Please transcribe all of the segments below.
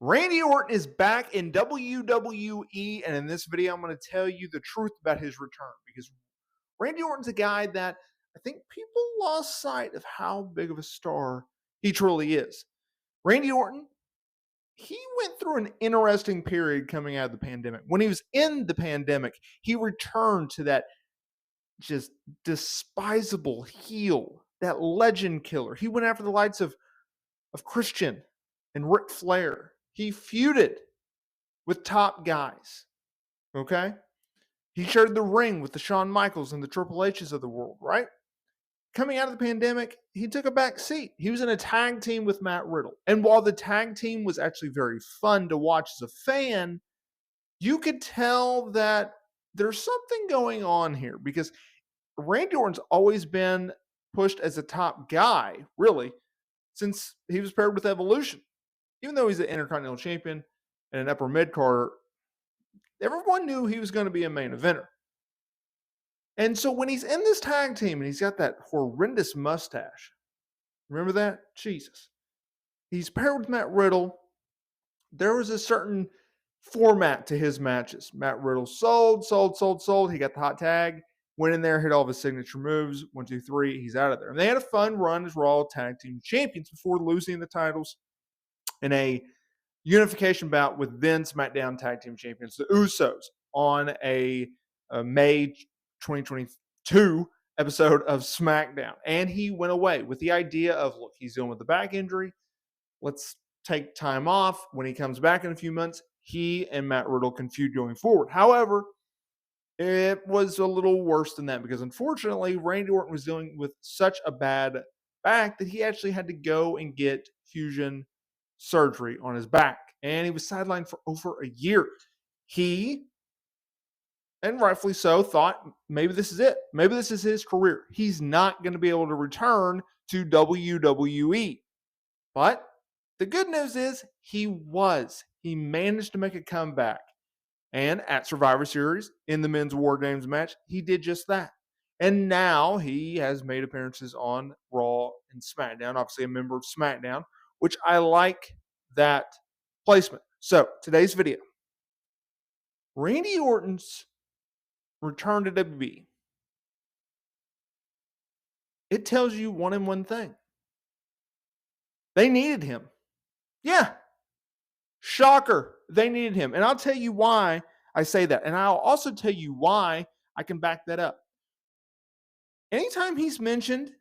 Randy Orton is back in WWE, and in this video, I'm going to tell you the truth about his return because Randy Orton's a guy that I think people lost sight of how big of a star he truly is. Randy Orton, he went through an interesting period coming out of the pandemic. When he was in the pandemic, he returned to that just despisable heel, that legend killer. He went after the likes of Christian and Ric Flair. He feuded with top guys. Okay? He shared the ring with the Shawn Michaels and the Triple H's of the world, right? Coming out of the pandemic, he took a back seat. He was in a tag team with Matt Riddle. And while the tag team was actually very fun to watch as a fan, you could tell that there's something going on here because Randy Orton's always been pushed as a top guy, really, since he was paired with Evolution. Even though he's an Intercontinental Champion and an upper mid-carder, everyone knew he was going to be a main eventer. And so when he's in this tag team and he's got that horrendous mustache, remember that? Jesus. He's paired with Matt Riddle. There was a certain format to his matches. Matt Riddle sold. He got the hot tag, went in there, hit all of his signature moves. 1, 2, 3, he's out of there. And they had a fun run as Raw Tag Team Champions before losing the titles in a unification bout with then SmackDown Tag Team Champions, the Usos, on a May 2022 episode of SmackDown. And he went away with the idea of, look, he's dealing with the back injury. Let's take time off. When he comes back in a few months, he and Matt Riddle can feud going forward. However, it was a little worse than that because unfortunately, Randy Orton was dealing with such a bad back that he actually had to go and get fusion surgery on his back. And he was sidelined for over a year. He, and rightfully so, thought maybe this is it. Maybe this is his career. He's not going to be able to return to WWE. But the good news is he was. He managed to make a comeback. And at Survivor Series, in the Men's War Games match, he did just that. And now he has made appearances on Raw and SmackDown, obviously a member of SmackDown, which I like that placement. So, today's video. Randy Orton's return to WWE. It tells you one and one thing. They needed him. Yeah. Shocker. They needed him. And I'll tell you why I say that. And I'll also tell you why I can back that up. Anytime he's mentioned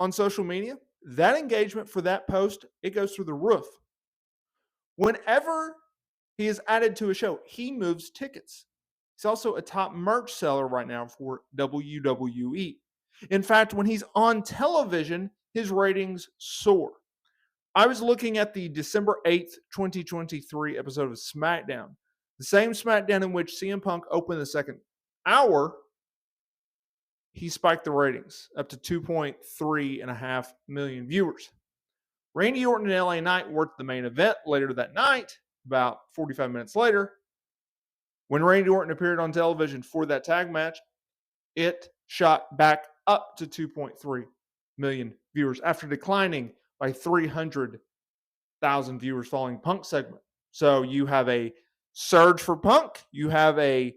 on social media, that engagement for that post, it goes through the roof. Whenever he is added to a show, he moves tickets. He's also a top merch seller right now for WWE. In fact, when he's on television, his ratings soar. I was looking at the December 8th, 2023 episode of SmackDown. The same SmackDown in which CM Punk opened the second hour. He spiked the ratings up to 2.3.5 million viewers. Randy Orton and LA Knight worked the main event later that night, about 45 minutes later. When Randy Orton appeared on television for that tag match, it shot back up to 2.3 million viewers after declining by 300,000 viewers following Punk's segment. So you have a surge for Punk. You have a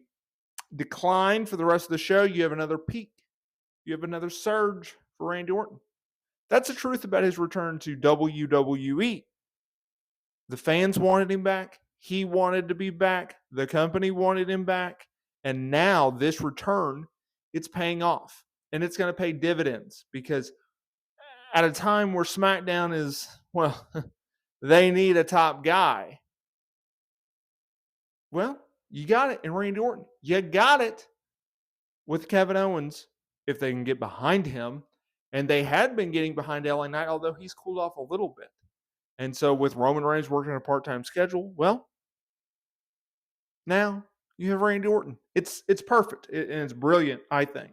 decline for the rest of the show. You have another peak. You have another surge for Randy Orton. That's the truth about his return to WWE. The fans wanted him back. He wanted to be back. The company wanted him back. And now this return, it's paying off. And it's going to pay dividends because at a time where SmackDown is, well, they need a top guy. Well, you got it in Randy Orton. You got it with Kevin Owens if they can get behind him. And they had been getting behind LA Knight, although he's cooled off a little bit. And so with Roman Reigns working a part-time schedule, well, now you have Randy Orton. It's perfect and it's brilliant, I think.